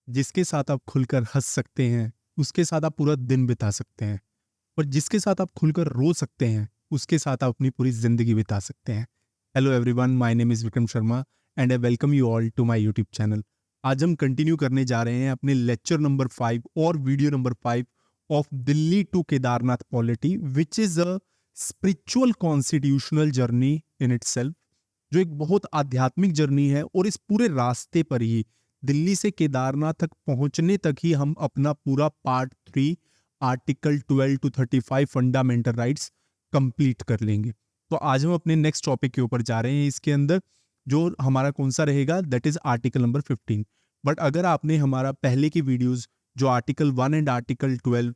जिसके साथ आप खुलकर हंस सकते हैं, उसके साथ आप पूरा दिन बिता सकते हैं, और जिसके साथ आप खुलकर रो सकते हैं, उसके साथ आप अपनी पूरी जिंदगी बिता सकते हैं। Hello everyone, my name is Vikram Sharma and I welcome you all to my YouTube channel. आज हम कंटिन्यू करने जा रहे हैं अपने लेक्चर नंबर 5 और video number 5 of Delhi to Kedarnath polity, which is a spiritual constitutional journey in itself, जो एक बहुत आध्यात्मिक जर्नी है। और इस पूरे रास्ते पर ही दिल्ली से केदारनाथ तक पहुंचने तक ही हम अपना पूरा part 3 article 12 to 35 fundamental rights complete कर लेंगे। तो आज हम अपने नेक्स्ट टॉपिक के ऊपर जा रहे हैं। इसके अंदर जो हमारा कौन सा रहेगा, that is article number 15। But अगर आपने हमारा पहले की वीडियोस जो आर्टिकल 1 एंड आर्टिकल 12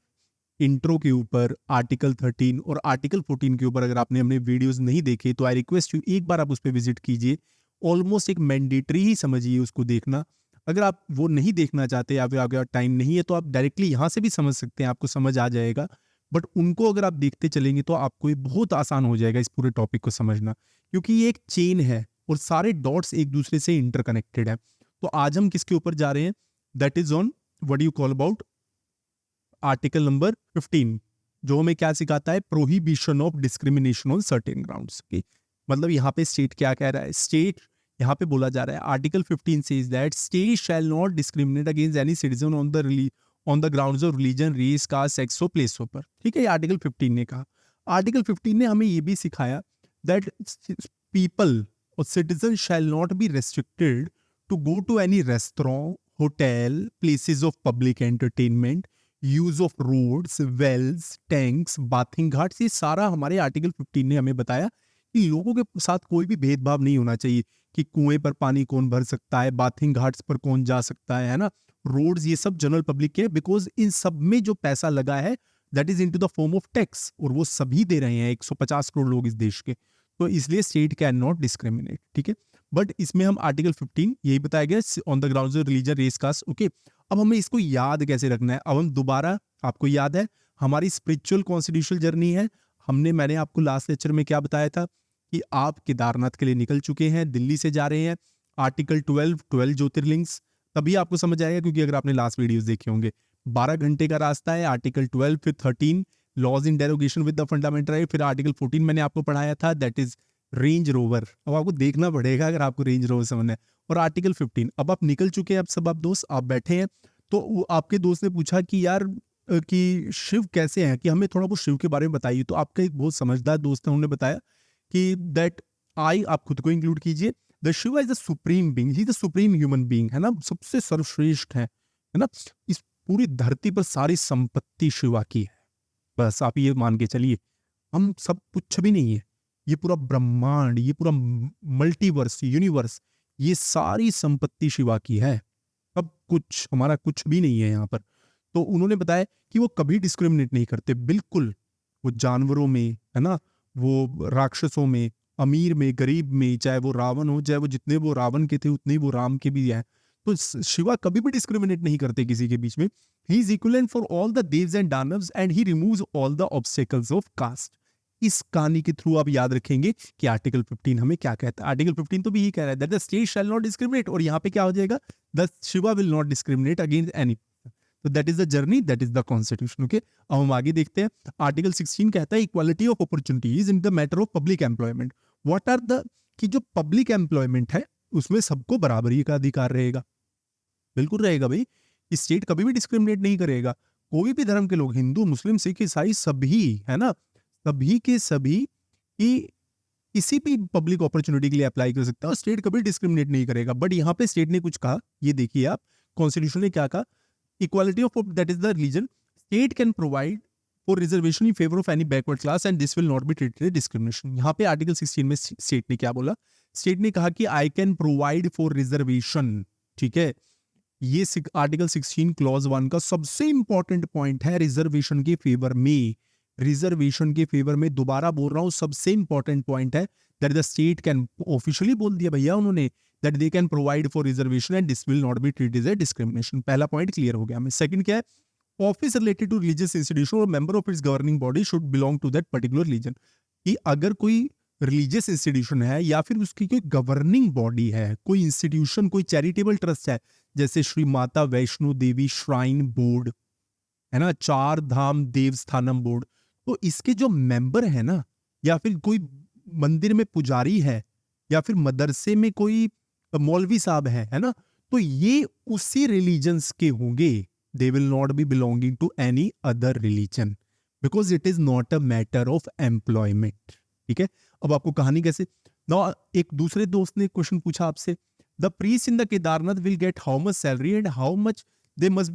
इंट्रो के ऊपर, आर्टिकल 13 और आर्टिकल 14 के ऊपर अगर आपने हमने वीडियोस नहीं देखे, तो आई रिक्वेस्ट यू एक बार आप उस पर विजिट कीजिए। ऑलमोस्ट एक मैंडेटरी ही समझिए उसको देखना। अगर आप वो नहीं देखना चाहते या फिर आपके टाइम नहीं है, तो आप डायरेक्टली यहाँ से भी समझ सकते हैं, आपको समझ आ जाएगा। बट उनको अगर आप देखते चलेंगे तो आपको ये बहुत आसान हो जाएगा इस पूरे टॉपिक को समझना, क्योंकि ये एक चेन है और सारे डॉट्स एक दूसरे से इंटरकनेक्टेड है। तो आज हम किसके ऊपर जा रहे हैं, that is on what you call about article number 15, जो हमें क्या सिखाता है, prohibition of discrimination on certain grounds. मतलब यहाँ पे स्टेट क्या कह रहा है, स्टेट यहाँ पे बोला जा रहा है, article 15 says that state shall not discriminate against any citizen on the grounds of religion, race, caste, sex और प्लेस पर। ठीक है, ये आर्टिकल 15 ने कहा। आर्टिकल 15 ने हमें ये भी सिखाया दैट पीपल और citizen shall not be restricted to go to any restaurant, hotel, places of public entertainment, use of roads, wells, tanks, bathing ghats. ये सारा हमारे आर्टिकल 15 ने हमें बताया कि लोगों के साथ कोई भी भेदभाव नहीं होना चाहिए, कि कुएं पर पानी कौन भर सकता है, बाथिंग घाट्स पर कौन जा सकता है ना, रोड्स, ये सब जनरल पब्लिक के, बिकॉज इन सब में जो पैसा लगा है that is into the form of tax, और वो सभी दे रहे हैं, 150 करोड़ लोग इस देश के। तो इसलिए स्टेट कैन नॉट डिस्क्रिमिनेट। ठीक है, बट इसमें हम आर्टिकल 15 यही बताया गया, on the grounds of religion, race, caste. Okay, अब हमें इसको याद कैसे रखना है। अब हम दोबारा, आपको याद है हमारी स्पिरिचुअल कॉन्स्टिट्यूशनल जर्नी है। मैंने आपको लास्ट लेक्चर में क्या बताया था कि आप केदारनाथ के लिए निकल चुके हैं, दिल्ली से जा रहे हैं। आर्टिकल 12 ज्योतिर्लिंग्स, तभी आपको समझ आएगा, क्योंकि अगर आपने लास्ट वीडियोस देखे होंगे, 12 घंटे का रास्ता है। आर्टिकल 12, फिर 13 laws in derogation with the fundamental right, फिर आर्टिकल 14 मैंने आपको पढ़ाया था, दैट इज रेंज रोवर। अब आपको देखना पड़ेगा अगर आपको रेंज रोवर समझना है। और आर्टिकल 15, अब आप निकल चुके हैं, अब सब आप दोस्त आप बैठे हैं। तो आपके दोस्त ने पूछा कि यार कि शिव कैसे हैं, कि हमें थोड़ा बहुत शिव के बारे में बताइए। तो आपका एक बहुत समझदार दोस्त है, उन्होंने बताया कि दैट आप खुद को इंक्लूड कीजिए, the Shiv is the supreme being, he the supreme human being, है ना, सबसे सर्वश्रेष्ठ है ना। इस पूरी धरती पर सारी संपत्ति शिवा की है। बस आप ये मान के चलिए, हम सब कुछ भी नहीं है, ये पूरा ब्रह्मांड, ये पूरा मल्टीवर्स, यूनिवर्स, ये सारी संपत्ति शिवा की है। अब कुछ हमारा कुछ भी नहीं है यहाँ पर। तो उन्होंने बताया कि वो कभी डिस्क्रिमिनेट नहीं करते, बिल्कुल। वो जानवरों में, है ना, वो राक्षसों में, अमीर में, गरीब में, चाहे वो रावण हो, चाहे वो जितने वो रावण के थे उतने वो राम के भी हैं। तो शिवा कभी भी डिस्क्रिमिनेट नहीं करते किसी के बीच में। He is equivalent for all the devs and danavs and he removes all the obstacles of caste. इस कहानी के थ्रू आप याद रखेंगे कि आर्टिकल 15 हमें क्या कहता है। आर्टिकल 15 तो भी यही कह रहा है that the state shall not discriminate, और यहाँ पे क्या हो जाएगा, the Shiva will not discriminate against any. तो that is the journey, that is the constitution. Okay, अब हम आगे देखते हैं। आर्टिकल 16 कहता है equality of opportunities in the matter of public employment. What are the, कि जो पब्लिक एम्प्लॉयमेंट है उसमें सबको बराबरी का अधिकार रहेगा। बिल्कुल रहेगा भाई, स्टेट कभी भी डिस्क्रिमिनेट नहीं करेगा। कोई भी धर्म के लोग, हिंदू, मुस्लिम, सिख, ईसाई, सभी, है ना, सभी के सभी की किसी भी पब्लिक अपॉर्चुनिटी के लिए अप्लाई कर सकता है, और स्टेट कभी डिस्क्रिमिनेट नहीं करेगा। बट यहाँ पे स्टेट ने कुछ कहा, ये देखिए आप, कॉन्स्टिट्यूशन ने क्या कहा, equality of, that is the religion, state can provide for reservation in favor of any backward class and this will not be treated as discrimination। यहाँ पे आर्टिकल 16 में स्टेट ने क्या बोला, स्टेट ने कहा कि I can provide for reservation. ठीक है, ये आर्टिकल 16 क्लॉज 1 का सबसे इंपॉर्टेंट पॉइंट है, रिजर्वेशन के फेवर में। रिजर्वेशन के फेवर में, दोबारा बोल रहा हूं, सबसे इंपॉर्टेंट पॉइंट है that the state can, officially बोल दिया भैया उन्होंने, that they can provide for reservation and this will not be treated as a discrimination। पहला पॉइंट क्लियर हो गया हमें। सेकंड क्या है, office related to religious institution और member of its governing body should belong to that particular religion. कि अगर कोई रिलीजियस इंस्टीट्यूशन है या फिर उसकी कोई गवर्निंग बॉडी है, कोई इंस्टीट्यूशन, कोई चैरिटेबल ट्रस्ट है जैसे श्री माता वैष्णो देवी श्राइन बोर्ड, है ना, 4 धाम देवस्थानम बोर्ड। तो इसके जो मेंबर है ना, या फिर कोई मंदिर में पुजारी है, या फिर मदरसे में कोई मौलवी साहब है ना, तो ये उसी रिलीजन्स के होंगे। They will not be belonging to any other religion because it is not a matter of employment. ठीक है, अब आपको कहानी कैसे ना, एक दूसरे दोस्त ने क्वेश्चन पूछा आपसे, the priest in the Kedarnath will get how much salary and how much they must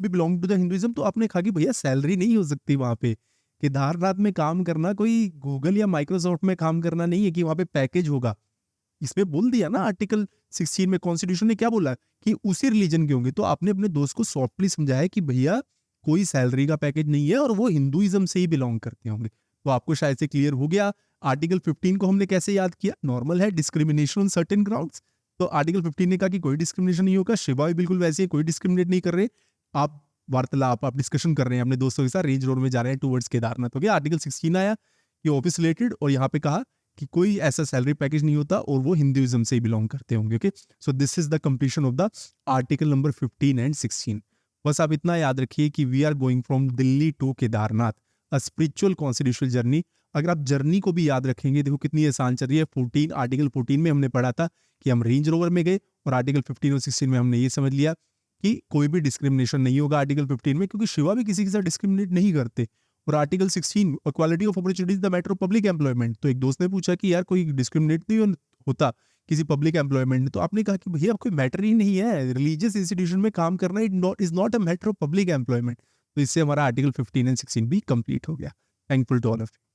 be belong to the Hinduism. तो आपने कहा कि भैया सैलरी नहीं हो सकती वहां पे, केदारनाथ में काम करना कोई गूगल या माइक्रोसॉफ्ट में काम करना नहीं है कि वहां पे पैकेज होगा। इसमें बोल दिया ना आर्टिकल 16 में, कॉन्स्टिट्यूशन ने क्या बोला कि उसी रिलीजन के होंगे। तो आपने अपने दोस्त को सॉफ्टली समझाया कि भैया कोई सैलरी का पैकेज नहीं है और वो हिंदुइज्म से ही बिलोंग करते होंगे। तो आपको शायद से क्लियर हो गया। आर्टिकल 15 को हमने कैसे याद किया, नॉर्मल है, डिस्क्रिमिनेशन ऑन सर्टेन ग्राउंड्स। तो आर्टिकल 15 ने कहा कि कोई डिस्क्रिमिनेशन नहीं होगा। शिवा भी बिल्कुल वैसे ही, कोई डिस्क्रिमिनेट नहीं कर रहे। आप वार्तालाप, आप डिस्कशन कर रहे हैं अपने दोस्तों के साथ, रेंज रोड में जा रहे हैं टूवर्ड्स केदारनाथ। हो गया, आर्टिकल 16 आया कि ऑफिस रिलेटेड, और यहाँ पे कहा कि कोई ऐसा सैलरी पैकेज नहीं होता और वो हिंदुइज्म से ही बिलोंग करते होंगे। Okay, so this is the completion of the article number 15 and 16। बस आप इतना याद रखिए कि we are going from Delhi to Kedarnath, a spiritual constitutional journey. अगर आप जर्नी को भी याद रखेंगे, देखो कितनी आसान चल रही है। 14 आर्टिकल 14 में हमने पढ़ा था कि हम रेंज रोवर में गए, और आर्टिकल 15 और 16 में हमने ये समझ लिया कि कोई भी डिस्क्रिमिनेशन नहीं होगा आर्टिकल 15 में, क्योंकि शिवा भी किसी के साथ डिस्क्रिमिनेट नहीं करते। और article 16 equality of opportunities the matter of public employment. तो एक दोस्त ने पूछा कि यार कोई डिस्क्रिमिनेट नहीं होता किसी पब्लिक एम्प्लॉयमेंट में, तो आपने कहा कि भैया कोई मैटर ही नहीं है, रिलीजियस इंस्टीट्यूशन में काम करना is not a matter of public employment. तो इससे हमारा आर्टिकल 15 एंड 16 भी कंप्लीट हो गया। Thankful to all of you.